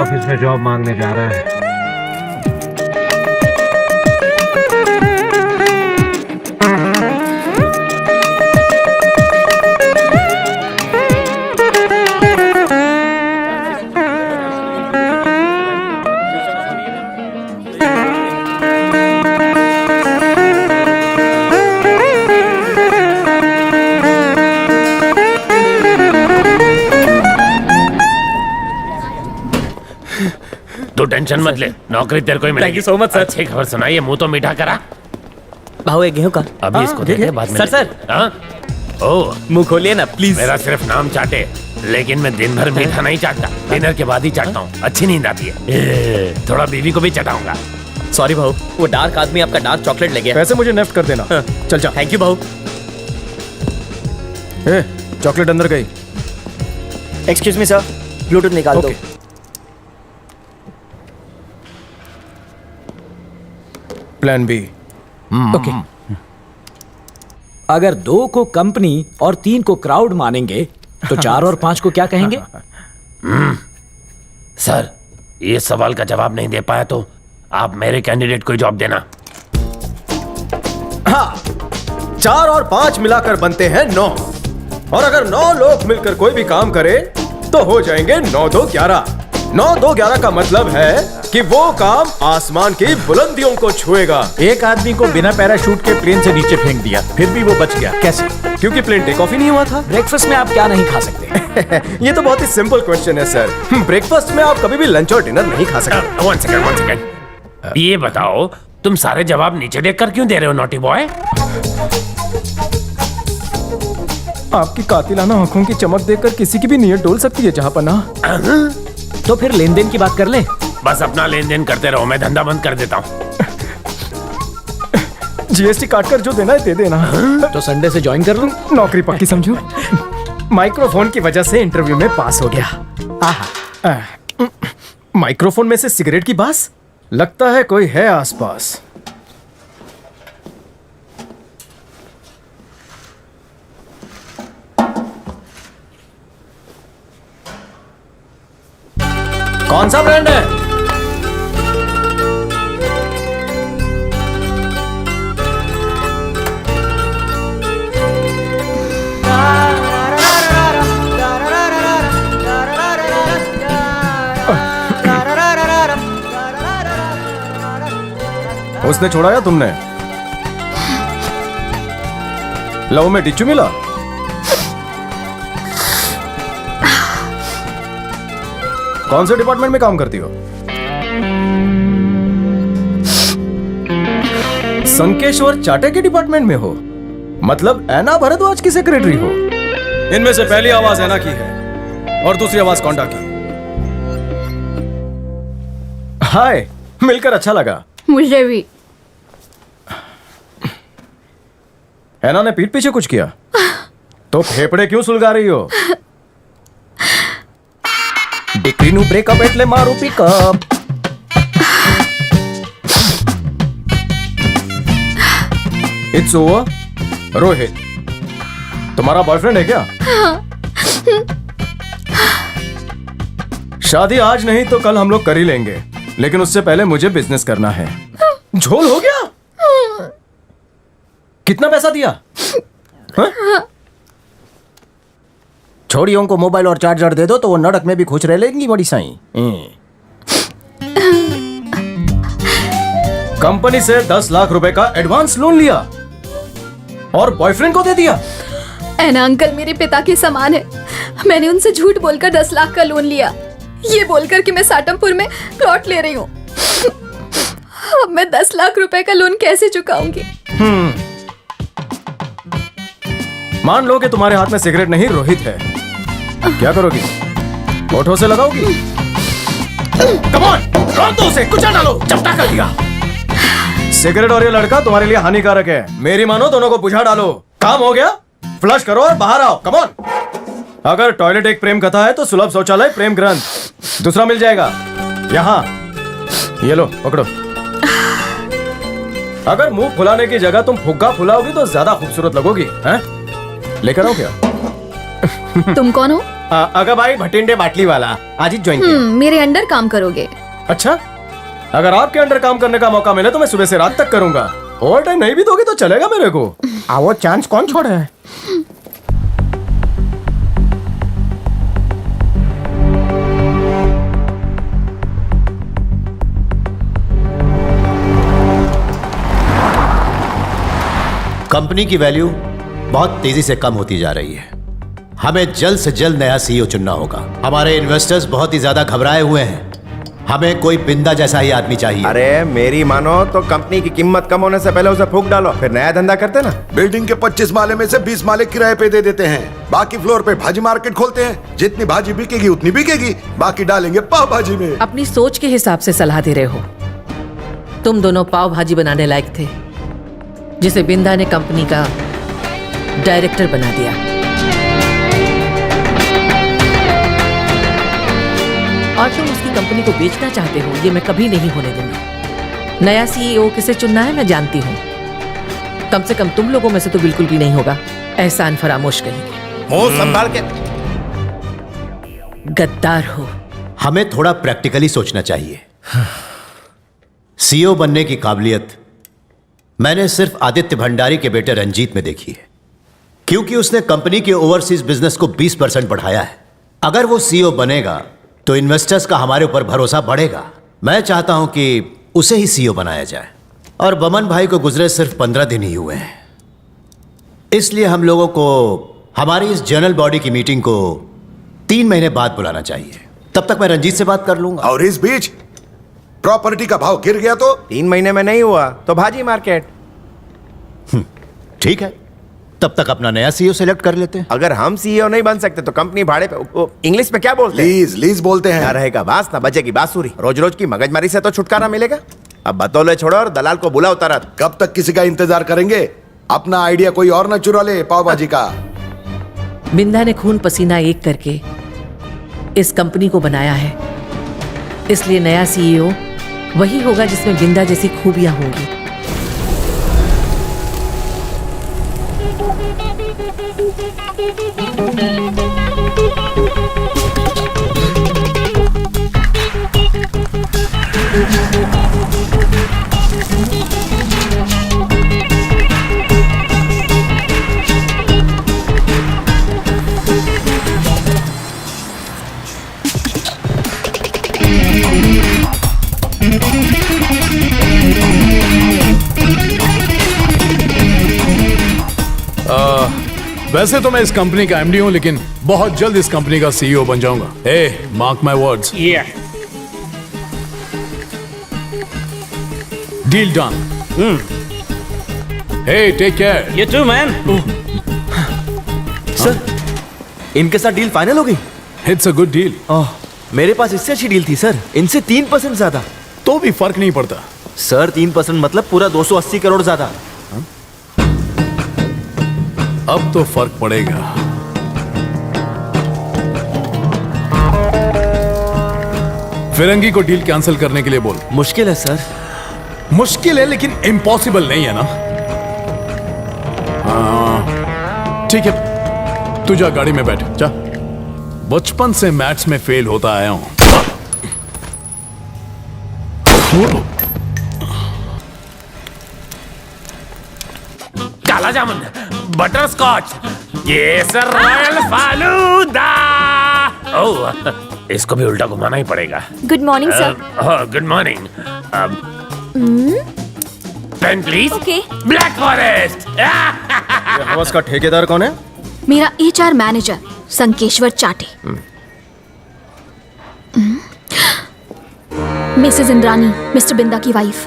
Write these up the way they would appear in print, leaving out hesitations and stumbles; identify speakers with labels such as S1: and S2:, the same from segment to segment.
S1: Office में job मांगने जा रहा है।
S2: तू टेंशन मत ले, नौकरी तेरे को ही मिलेगी।
S3: Thank you so much sir.
S2: अच्छी खबर सुनाइए, मुंह तो मीठा करा।
S3: भाव एक गेहूं का
S2: अभी इसको देते बाद में।
S3: सर
S2: हाँ? ओह,
S3: मुंह खोलिए ना प्लीज।
S2: मेरा सिर्फ नाम चाटे, लेकिन मैं दिन भर मीठा नहीं चाटता। डिनर के बाद ही चाटता हूँ, अच्छी नींद आती है। थोड़ा बीवी को भी चटाऊंगा।
S3: सॉरी भाऊ, वो डार्क आदमी आपका डार्क चॉकलेट ले गया।
S4: पैसे मुझे नेफ्ट कर देना। चल जा।
S3: थैंक यू भाऊ।
S4: चॉकलेट अंदर गई।
S5: एक्सक्यूज मी सर, ब्लूटूथ निकाल दो।
S4: Plan B.
S6: ओके। अगर 2 को कंपनी और 3 को क्राउड मानेंगे तो 4 और 5 को क्या कहेंगे?
S2: सर, ये सवाल का जवाब नहीं दे पाया तो आप मेरे कैंडिडेट को जॉब देना।
S4: हाँ, 4 और 5 मिलाकर बनते हैं 9, और अगर 9 लोग मिलकर कोई भी काम करे तो हो जाएंगे 9 2 11। 9 2 11 का मतलब है कि वो काम आसमान की बुलंदियों को छुएगा।
S6: एक आदमी को बिना पैराशूट के प्लेन से नीचे फेंक दिया, फिर भी वो बच गया, कैसे?
S4: क्योंकि प्लेन टेक ऑफ ही नहीं हुआ था।
S6: ब्रेकफास्ट में आप क्या नहीं खा सकते?
S4: ये तो बहुत ही सिंपल क्वेश्चन है सर। ब्रेकफास्ट में आप कभी भी लंच और डिनर नहीं खा सकते।
S2: One second. ये बताओ, तुम सारे जवाब नीचे देखकर क्यों दे रहे हो, नॉटी बॉय?
S4: आपकी कातिलाना आंखों की चमक देखकर किसी की भी नीयत डोल सकती है जहां पना।
S6: तो फिर लेन देन की बात कर ले।
S2: बस अपना लेन देन करते रहो, मैं धंधा बंद कर देता हूँ।
S4: जीएसटी काटकर जो देना है दे देना।
S6: तो संडे से ज्वाइन कर लूं?
S4: नौकरी पक्की समझो। माइक्रोफोन की वजह से इंटरव्यू में पास हो गया। माइक्रोफोन में से सिगरेट की बास, लगता है कोई है आसपास। कौन सा ब्रांड है? उसने छोड़ा या तुमने? लव में टिच्चू मिला? कौन से डिपार्टमेंट में काम करती हो? संकेश्वर चाटे के डिपार्टमेंट में हो? मतलब ऐना भरद्वाज की सेक्रेटरी हो? इनमें से पहली आवाज ऐना की है और दूसरी आवाज कौंडा की। हाय, मिलकर अच्छा लगा।
S7: मुझे भी।
S4: ऐना ने पीठ पीछे कुछ किया तो फेफड़े क्यों सुलगा रही हो? डिक्रीनु ब्रेकअप एटले मारू पिकअप। It's over. रोहित तुम्हारा बॉयफ्रेंड है क्या? शादी आज नहीं तो कल हम लोग कर ही लेंगे, लेकिन उससे पहले मुझे बिजनेस करना है। झोल हो गया? कितना पैसा दिया? छोड़ियों को मोबाइल और चार्जर दे दो तो वो नड़क में भी खुश रह लेंगी बड़ी साईं। कंपनी से 10 लाख रुपए का एडवांस लोन लिया और बॉयफ्रेंड को दे दिया।
S7: ऐना अंकल मेरे पिता के समान है। मैंने उनसे झूठ बोलकर 10 लाख का लोन लिया, ये बोलकर कि मैं साटमपुर में प्लॉट ले रही हूँ। अब मैं 10 लाख रुपए का लोन कैसे चुकाऊंगी?
S4: मान लो कि तुम्हारे हाथ में सिगरेट नहीं रोहित है, क्या करोगी? होठों से लगाओगी? कम ऑन, रोक दो उसे, कुचल डालो। चपटा कर दिया। सिगरेट और ये लड़का तुम्हारे लिए हानिकारक है, मेरी मानो दोनों को बुझा डालो। काम हो गया? फ्लश करो और बाहर आओ। Come on. अगर टॉयलेट एक प्रेम कथा है तो सुलभ शौचालय प्रेम ग्रंथ दूसरा मिल जाएगा यहाँ। ये लो पकड़ो। अगर मुंह फुलाने की जगह तुम फुग्गा फुलाओगी तो ज्यादा खूबसूरत लगोगी। हैं? लेकर आओ क्या?
S7: तुम कौन हो?
S4: अगर भाई भटिंडे बाटली वाला आज ही ज्वाइन किया।
S7: मेरे अंडर काम करोगे?
S4: अच्छा, अगर आपके अंडर काम करने का मौका मिले तो मैं सुबह से रात तक करूंगा। ओवर टाइम नहीं भी दोगे तो चलेगा मेरे को। वो चांस कौन छोड़ा है?
S8: कंपनी की वैल्यू बहुत तेजी से कम होती जा रही है। हमें जल्द से जल्द नया सीईओ चुनना होगा। हमारे इन्वेस्टर्स बहुत ही ज्यादा घबराए हुए हैं। हमें कोई बिंदा जैसा ही आदमी चाहिए।
S9: अरे मेरी मानो तो कंपनी की कीमत कम होने से पहले उसे फूंक डालो, फिर नया धंधा करते ना।
S10: बिल्डिंग के 25 माले में से 20 माले किराए पे दे देते हैं, बाकी फ्लोर पे भाजी मार्केट खोलते हैं। जितनी भाजी बिकेगी उतनी बिकेगी, बाकी डालेंगे पाव भाजी में।
S11: अपनी सोच के हिसाब से सलाह दे रहे हो। तुम दोनों पाव भाजी बनाने लायक थे, जिसे बिंदा ने कंपनी का डायरेक्टर बना दिया। और तुम उसकी कंपनी को बेचना चाहते हो, ये मैं कभी नहीं होने दूंगी। नया सीईओ किसे चुनना है मैं जानती हूँ। कम से कम तुम लोगों में से तो बिल्कुल भी नहीं होगा। एहसान फरामोश कहेंगे।
S9: मुंह संभाल के।
S11: गद्दार हो।
S8: हमें थोड़ा प्रैक्टिकली सोचना चाहिए। सीईओ बनने की काबिलियत मैंने सिर्फ आदित्य भंडारी के बेटे रंजीत में देखी है, क्योंकि उसने कंपनी के ओवरसीज बिजनेस को 20% बढ़ाया है। अगर वो सीईओ बनेगा तो इन्वेस्टर्स का हमारे ऊपर भरोसा बढ़ेगा। मैं चाहता हूं कि उसे ही सीईओ बनाया जाए। और बमन भाई को गुजरे सिर्फ 15 दिन ही हुए हैं, इसलिए हम लोगों को हमारी इस जनरल बॉडी की मीटिंग को 3 महीने बाद बुलाना चाहिए। तब तक मैं रंजीत से बात कर लूंगा।
S10: और इस बीच प्रॉपर्टी का भाव गिर गया तो
S9: 3 महीने में नहीं हुआ तो भाजी मार्केट।
S8: ठीक है, तब तक अपना नया सीईओ सेलेक्ट कर लेते हैं।
S9: अगर हम सीईओ नहीं बन सकते तो कंपनी भाड़े पे, इंग्लिश में क्या बोलते हैं?
S10: लीज बोलते हैं।
S9: ना रहेगा बांस ना बजेगी बांसुरी। रोज रोज की मगजमारी से तो छुटकारा मिलेगा। अब बतौले छोड़ो और दलाल को बुलाओ तुरंत।
S10: कब तक किसी का इंतजार करेंगे? अपना आइडिया कोई और ना चुरा ले पाव भाजी का।
S11: बिंदा ने खून पसीना एक करके इस कंपनी को बनाया है, इसलिए नया सीईओ वही होगा जिसमें बिंदा जैसी खूबियां होंगी।
S12: वैसे तो मैं इस कंपनी का एमडी हूं, लेकिन बहुत जल्द इस कंपनी का सीईओ बन जाऊंगा। ए, mark my words. Deal done. Hey, take care.
S3: You too, man. Sir, इनके साथ डील फाइनल हो गई।
S12: It's a good deal.
S3: मेरे पास इससे अच्छी डील थी सर, इनसे 3% ज्यादा।
S12: तो भी फर्क नहीं पड़ता
S3: सर। 3% मतलब पूरा 280 करोड़ ज्यादा।
S12: अब तो फर्क पड़ेगा। फिरंगी को डील कैंसिल करने के लिए बोल।
S3: मुश्किल है सर।
S12: मुश्किल है लेकिन इम्पॉसिबल नहीं है ना। ठीक है, तू जा गाड़ी में बैठ जा। बचपन से मैथ्स में फेल होता आया हूं।
S2: काला जामुन, बटर स्कॉच, ये सर रॉयल फालूदा। ओह, इसको भी उल्टा घुमाना ही पड़ेगा।
S7: Good morning sir.
S2: Good morning. Pen please.
S7: Okay.
S2: Black forest.
S4: हवस का ठेकेदार कौन है?
S7: मेरा HR मैनेजर संकेश्वर चाटे। मिसेस इंद्रानी, मिस्टर बिंदा की वाइफ।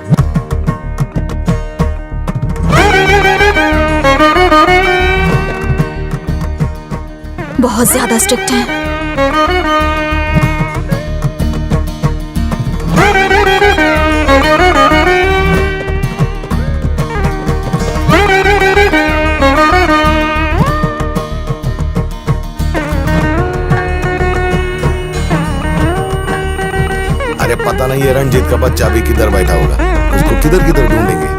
S7: बहुत ज्यादा स्ट्रिक्ट हैं।
S10: अरे पता नहीं ये रंजीत का बच्चा भी किधर बैठा होगा, उसको किधर किधर ढूंढेंगे।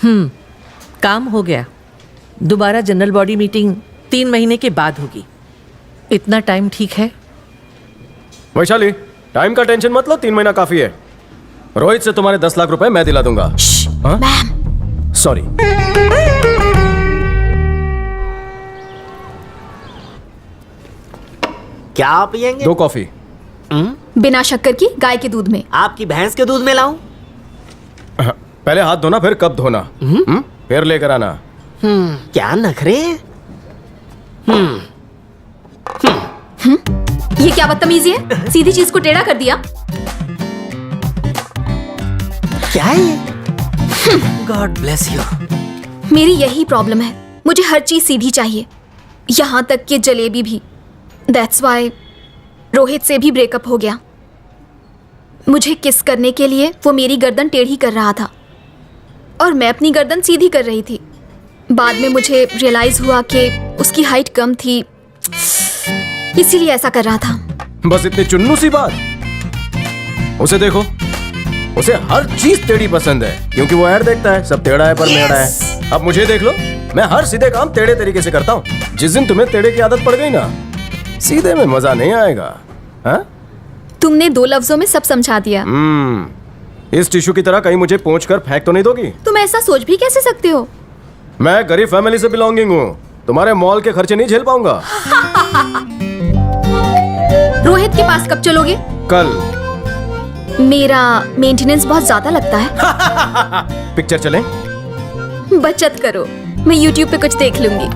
S11: काम हो गया। दोबारा जनरल बॉडी मीटिंग 3 महीने के बाद होगी। इतना टाइम ठीक है?
S4: वैशाली, टाइम का टेंशन मत लो, 3 महीना काफी है। रोहित से तुम्हारे 10 लाख रुपए मैं दिला दूंगा। सॉरी।
S5: क्या पियेंगे?
S4: 2 कॉफी।
S7: बिना शक्कर की, गाय के दूध में।
S5: आपकी भैंस के दूध में लाऊं?
S4: पहले हाथ धोना, फिर कब धोना, फिर लेकर आना।
S5: क्या नखरे?
S7: ये क्या बदतमीजी है? सीधी चीज को टेढ़ा कर दिया।
S5: क्या है ये? God bless you.
S7: मेरी यही प्रॉब्लम है, मुझे हर चीज सीधी चाहिए, यहाँ तक कि जलेबी भी। दैट्स वाई रोहित से भी ब्रेकअप हो गया। मुझे किस करने के लिए वो मेरी गर्दन टेढ़ी कर रहा था और मैं अपनी गर्दन सीधी कर रही थी। बाद में मुझे रियलाइज हुआ कि उसकी हाइट कम थी, इसीलिए ऐसा कर रहा था।
S4: बस इतनी चुन्नू सी बात। उसे देखो, उसे हर चीज टेढ़ी पसंद है, क्योंकि वो ऐड देखता है, सब टेढ़ा है पर मेढ़ा है। अब मुझे देख लो, मैं हर सीधे काम टेढ़े तरीके से करता हूँ। जिस दिन तुम्हें टेढ़े की आदत पड़ गई ना, सीधे में मजा नहीं आएगा। हाँ?
S7: तुमने 2 लफ्जों में सब समझा दिया।
S4: इस टिश्यू की तरह कहीं मुझे पोंछ कर फेंक तो नहीं दोगी?
S7: तुम ऐसा सोच भी कैसे सकते हो?
S4: मैं गरीब फैमिली से बिलोंगिंग हूँ, तुम्हारे मॉल के खर्चे नहीं झेल पाऊंगा।
S7: रोहित के पास कब चलोगे?
S4: कल।
S7: मेरा मेंटेनेंस बहुत ज्यादा लगता है।
S4: पिक्चर चलें?
S7: बचत करो, मैं YouTube पे कुछ देख लूंगी।